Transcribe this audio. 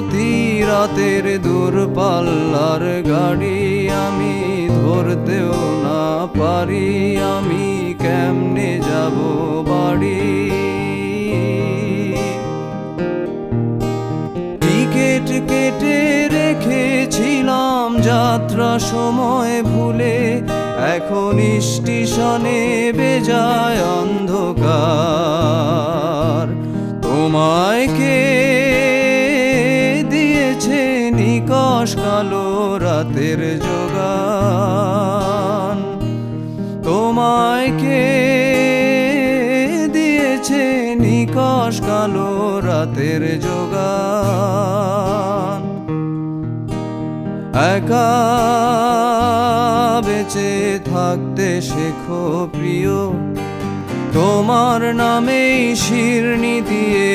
প্রতি রাতের দূরপাল্লার গাড়ি আমি ধরতেও না পারি, আমি কেমনে যাব বাড়ি। টিকিট কেটে রেখেছিলাম যাত্রা সময় ভুলে, এখন স্টেশনে বেজায় অন্ধকার। তোমায় কে দিয়েছে নিকষ কালো রাতের যোগান? তোমায় কে দিয়েছে নিকষ কালো রাতের যোগান? একা বেঁচে থাকতে শেখো প্রিয়, তোমার নামেই শিরনি দিয়ে